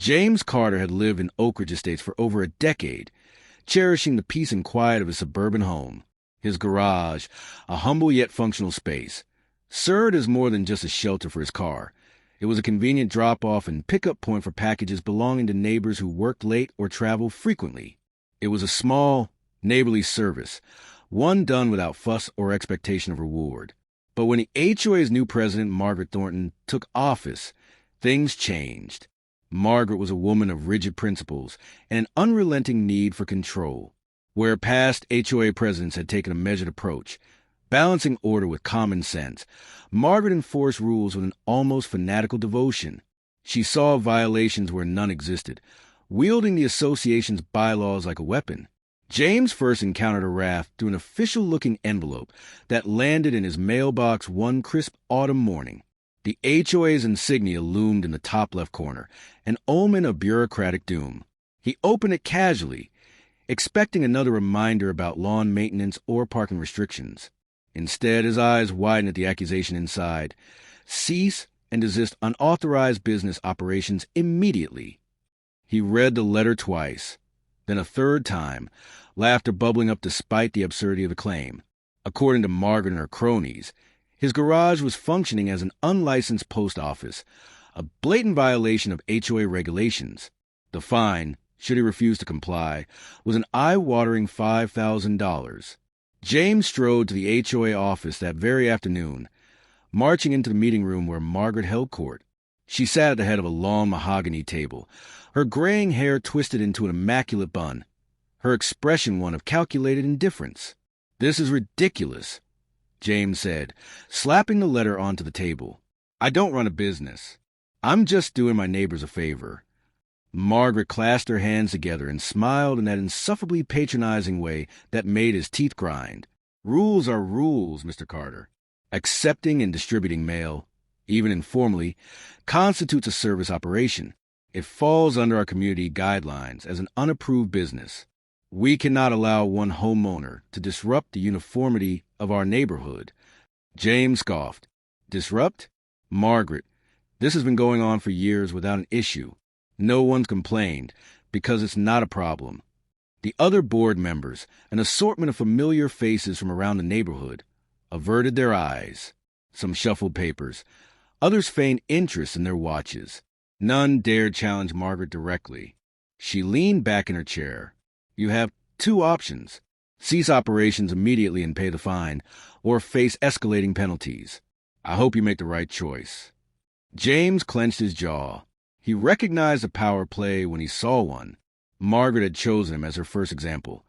James Carter had lived in Oakridge Estates for over a decade, cherishing the peace and quiet of his suburban home. His garage, a humble yet functional space, served as more than just a shelter for his car. It was a convenient drop-off and pickup point for packages belonging to neighbors who worked late or traveled frequently. It was a small, neighborly service, one done without fuss or expectation of reward. But when the HOA's new president, Margaret Thornton, took office, things changed. Margaret was a woman of rigid principles and an unrelenting need for control. Where past HOA presidents had taken a measured approach, balancing order with common sense, Margaret enforced rules with an almost fanatical devotion. She saw violations where none existed, wielding the association's bylaws like a weapon. James first encountered her wrath through an official-looking envelope that landed in his mailbox one crisp autumn morning. The HOA's insignia loomed in the top left corner, an omen of bureaucratic doom. He opened it casually, expecting another reminder about lawn maintenance or parking restrictions. Instead, his eyes widened at the accusation inside. Cease and desist unauthorized business operations immediately. He read the letter twice, then a third time, laughter bubbling up despite the absurdity of the claim. According to Margaret and her cronies, his garage was functioning as an unlicensed post office, a blatant violation of HOA regulations. The fine, should he refuse to comply, was an eye-watering $5,000. James strode to the HOA office that very afternoon, marching into the meeting room where Margaret held court. She sat at the head of a long mahogany table, her graying hair twisted into an immaculate bun, her expression one of calculated indifference. "This is ridiculous," James said, slapping the letter onto the table. "I don't run a business. I'm just doing my neighbors a favor." Margaret clasped her hands together and smiled in that insufferably patronizing way that made his teeth grind. "Rules are rules, Mr. Carter. Accepting and distributing mail, even informally, constitutes a service operation. It falls under our community guidelines as an unapproved business. We cannot allow one homeowner to disrupt the uniformity of our neighborhood." James scoffed. "Disrupt? Margaret, this has been going on for years without an issue. No one's complained, because it's not a problem." The other board members, an assortment of familiar faces from around the neighborhood, averted their eyes. Some shuffled papers. Others feigned interest in their watches. None dared challenge Margaret directly. She leaned back in her chair. "You have two options. Cease operations immediately and pay the fine, or face escalating penalties. I hope you make the right choice." James clenched his jaw. He recognized a power play when he saw one. Margaret had chosen him as her first example,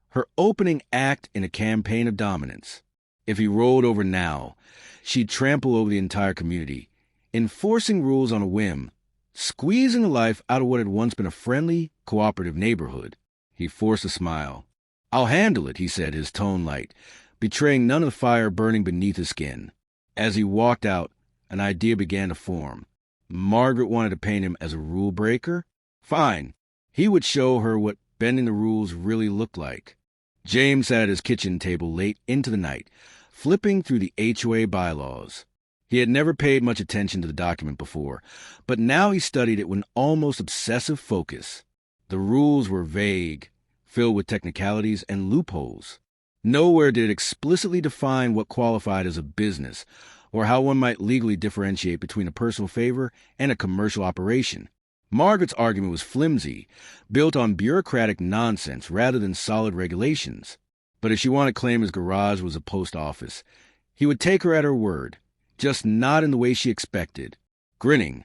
her opening act in a campaign of dominance. If he rolled over now, she'd trample over the entire community, enforcing rules on a whim, squeezing the life out of what had once been a friendly, cooperative neighborhood. He forced a smile. "I'll handle it," he said, his tone light, betraying none of the fire burning beneath his skin. As he walked out, an idea began to form. Margaret wanted to paint him as a rule breaker? Fine. He would show her what bending the rules really looked like. James sat at his kitchen table late into the night, flipping through the HOA bylaws. He had never paid much attention to the document before, but now he studied it with an almost obsessive focus. The rules were vague, filled with technicalities and loopholes. Nowhere did it explicitly define what qualified as a business, or how one might legally differentiate between a personal favor and a commercial operation. Margaret's argument was flimsy, built on bureaucratic nonsense rather than solid regulations. But if she wanted to claim his garage was a post office, he would take her at her word, just not in the way she expected. Grinning,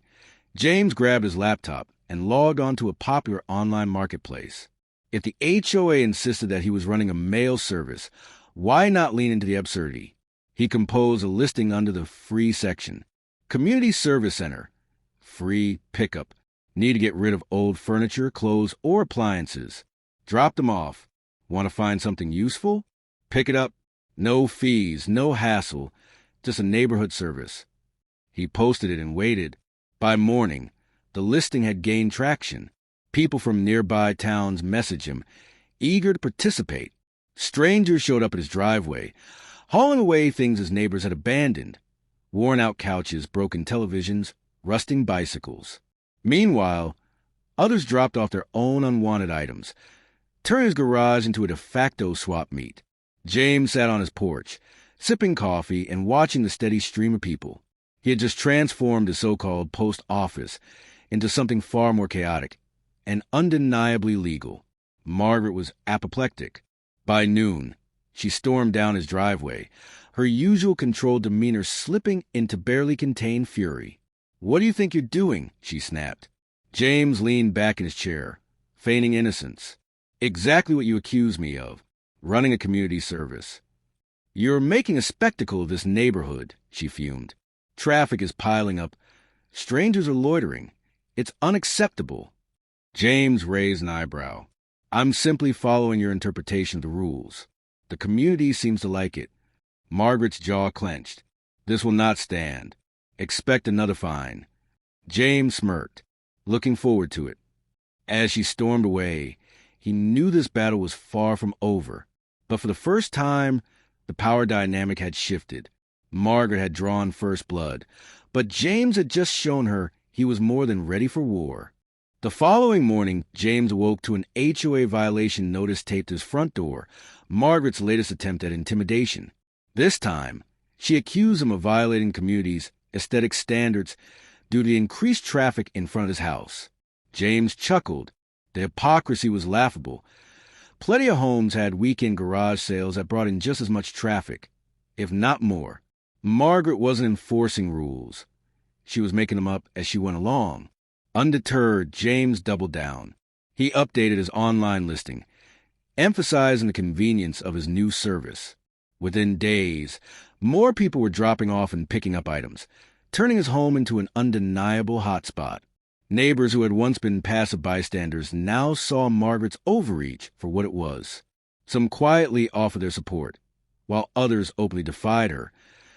James grabbed his laptop and logged onto a popular online marketplace. If the HOA insisted that he was running a mail service, why not lean into the absurdity? He composed a listing under the free section. Community Service Center. Free pickup. Need to get rid of old furniture, clothes, or appliances. Drop them off. Want to find something useful? Pick it up. No fees, no hassle. Just a neighborhood service. He posted it and waited. By morning, the listing had gained traction. People from nearby towns messaged him, eager to participate. Strangers showed up at his driveway, hauling away things his neighbors had abandoned. Worn-out couches, broken televisions, rusting bicycles. Meanwhile, Others dropped off their own unwanted items, turning his garage into a de facto swap meet. James sat on his porch, sipping coffee and watching the steady stream of people. He had just transformed his so-called post office into something far more chaotic and undeniably legal. Margaret was apoplectic. By noon, she stormed down his driveway, her usual controlled demeanor slipping into barely contained fury. "What do you think you're doing?" she snapped. James leaned back in his chair, feigning innocence. "Exactly what you accuse me of, running a community service." "You're making a spectacle of this neighborhood," she fumed. "Traffic is piling up. Strangers are loitering. It's unacceptable." James raised an eyebrow. "I'm simply following your interpretation of the rules. The community seems to like it." Margaret's jaw clenched. "This will not stand. Expect another fine." James smirked, looking forward to it. As she stormed away, he knew this battle was far from over. But for the first time, the power dynamic had shifted. Margaret had drawn first blood, but James had just shown her he was more than ready for war. The following morning, James awoke to an HOA violation notice taped to his front door, Margaret's latest attempt at intimidation. This time, she accused him of violating the community's aesthetic standards due to the increased traffic in front of his house. James chuckled. The hypocrisy was laughable. Plenty of homes had weekend garage sales that brought in just as much traffic, if not more. Margaret wasn't enforcing rules. She was making them up as she went along. Undeterred, James doubled down. He updated his online listing, emphasizing the convenience of his new service. Within days, more people were dropping off and picking up items, turning his home into an undeniable hotspot. Neighbors who had once been passive bystanders now saw Margaret's overreach for what it was. Some quietly offered their support, while others openly defied her,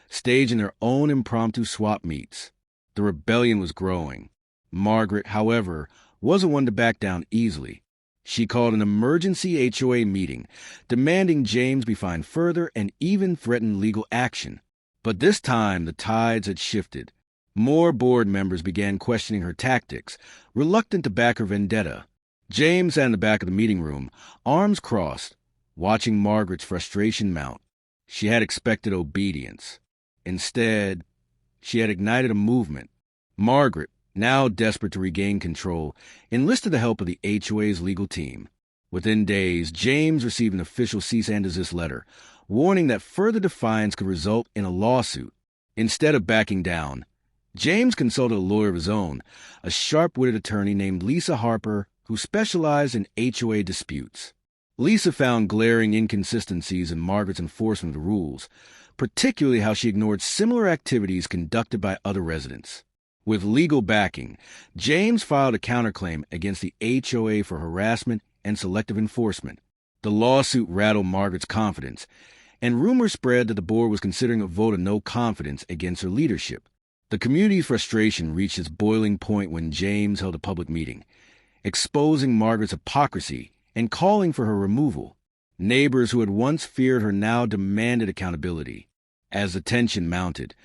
staging their own impromptu swap meets. The rebellion was growing. Margaret, however, wasn't one to back down easily. She called an emergency HOA meeting, demanding James be fined further and even threatened legal action. But this time, the tides had shifted. More board members began questioning her tactics, reluctant to back her vendetta. James sat in the back of the meeting room, arms crossed, watching Margaret's frustration mount. She had expected obedience. Instead, she had ignited a movement. Margaret, now desperate to regain control, enlisted the help of the HOA's legal team. Within days, James received an official cease and desist letter, warning that further defiance could result in a lawsuit. Instead of backing down, James consulted a lawyer of his own, a sharp-witted attorney named Lisa Harper, who specialized in HOA disputes. Lisa found glaring inconsistencies in Margaret's enforcement of the rules, particularly how she ignored similar activities conducted by other residents. With legal backing, James filed a counterclaim against the HOA for harassment and selective enforcement. The lawsuit rattled Margaret's confidence, and rumors spread that the board was considering a vote of no confidence against her leadership. The community's frustration reached its boiling point when James held a public meeting, exposing Margaret's hypocrisy and calling for her removal. Neighbors who had once feared her now demanded accountability. As the tension mounted,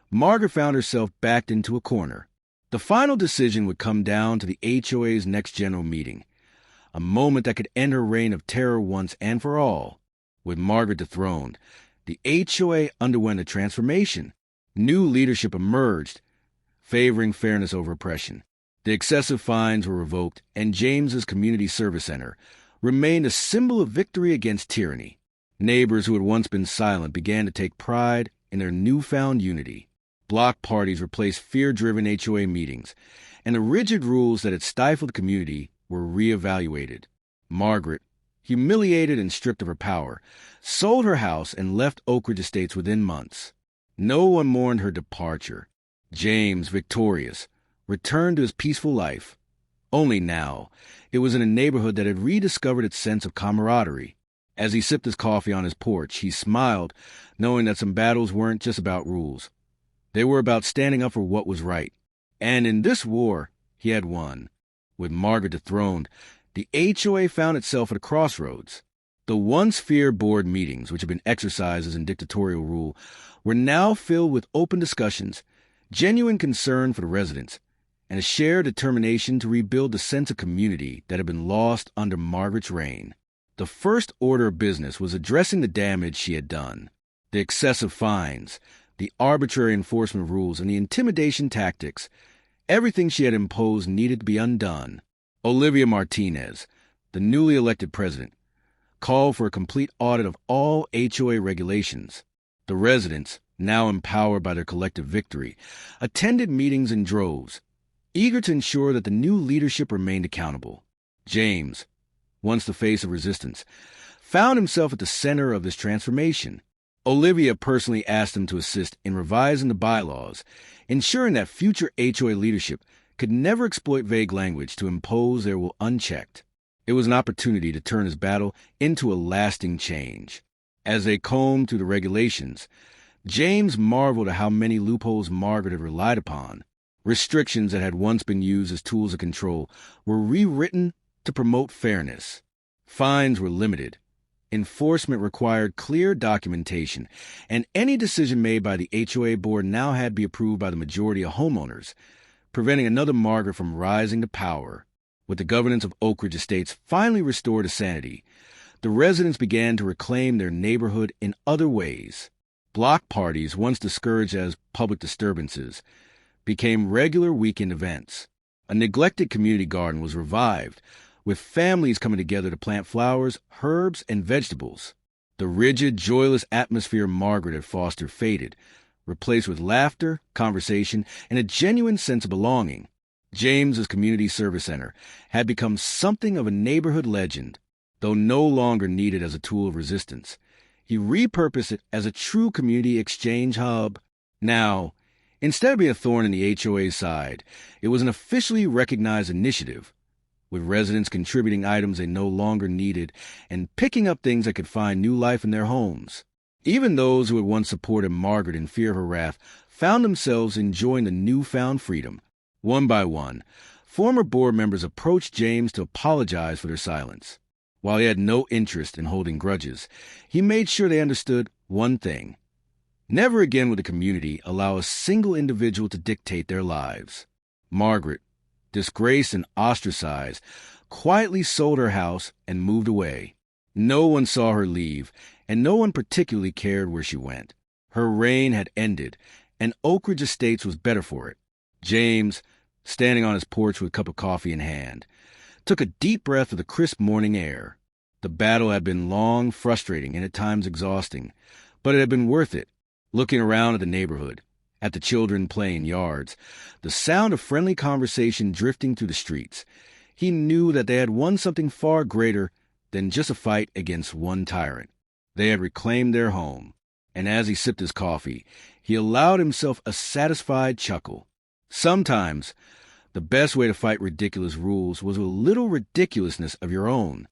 Margaret found herself backed into a corner. The final decision would come down to the HOA's next general meeting, a moment that could end her reign of terror once and for all. With Margaret dethroned, the HOA underwent a transformation. New leadership emerged, favoring fairness over oppression. The excessive fines were revoked, and James's Community Service Center remained a symbol of victory against tyranny. Neighbors who had once been silent began to take pride in their newfound unity. Block parties replaced fear-driven HOA meetings, and the rigid rules that had stifled the community were reevaluated. Margaret, humiliated and stripped of her power, sold her house and left Oakridge Estates within months. No one mourned her departure. James, victorious, returned to his peaceful life. Only now, it was in a neighborhood that had rediscovered its sense of camaraderie. As he sipped his coffee on his porch, he smiled, knowing that some battles weren't just about rules. They were about standing up for what was right. And in this war, he had won. With Margaret dethroned, the HOA found itself at a crossroads. The once feared board meetings, which had been exercises in dictatorial rule, were now filled with open discussions, genuine concern for the residents, and a shared determination to rebuild the sense of community that had been lost under Margaret's reign. The first order of business was addressing the damage she had done. The excessive fines, the arbitrary enforcement rules, and the intimidation tactics, everything she had imposed needed to be undone. Olivia Martinez, the newly elected president, called for a complete audit of all HOA regulations. The residents, now empowered by their collective victory, attended meetings in droves, eager to ensure that the new leadership remained accountable. James, once the face of resistance, found himself at the center of this transformation. Olivia personally asked him to assist in revising the bylaws, ensuring that future HOA leadership could never exploit vague language to impose their will unchecked. It was an opportunity to turn his battle into a lasting change. As they combed through the regulations, James marveled at how many loopholes Margaret had relied upon. Restrictions that had once been used as tools of control were rewritten to promote fairness. Fines were limited. Enforcement required clear documentation, and any decision made by the HOA board now had to be approved by the majority of homeowners, preventing another Margaret from rising to power. With the governance of Oakridge Estates finally restored to sanity, the residents began to reclaim their neighborhood in other ways. Block parties, once discouraged as public disturbances, became regular weekend events. A neglected community garden was revived, with families coming together to plant flowers, herbs, and vegetables. The rigid, joyless atmosphere Margaret had fostered faded, replaced with laughter, conversation, and a genuine sense of belonging. James's community service center had become something of a neighborhood legend. Though no longer needed as a tool of resistance, he repurposed it as a true community exchange hub. Now, instead of being a thorn in the HOA's side, it was an officially recognized initiative, with residents contributing items they no longer needed and picking up things that could find new life in their homes. Even those who had once supported Margaret in fear of her wrath found themselves enjoying the newfound freedom. One by one, former board members approached James to apologize for their silence. While he had no interest in holding grudges, he made sure they understood one thing. Never again would the community allow a single individual to dictate their lives. Margaret, disgraced and ostracized, quietly sold her house and moved away. No one saw her leave, and no one particularly cared where she went. Her reign had ended, and Oakridge Estates was better for it. James, standing on his porch with a cup of coffee in hand, took a deep breath of the crisp morning air. The battle had been long, frustrating, and at times exhausting, but it had been worth it. Looking around at the neighborhood, at the children playing yards, the sound of friendly conversation drifting through the streets, he knew that they had won something far greater than just a fight against one tyrant. They had reclaimed their home, and as he sipped his coffee, he allowed himself a satisfied chuckle. Sometimes, the best way to fight ridiculous rules was with a little ridiculousness of your own.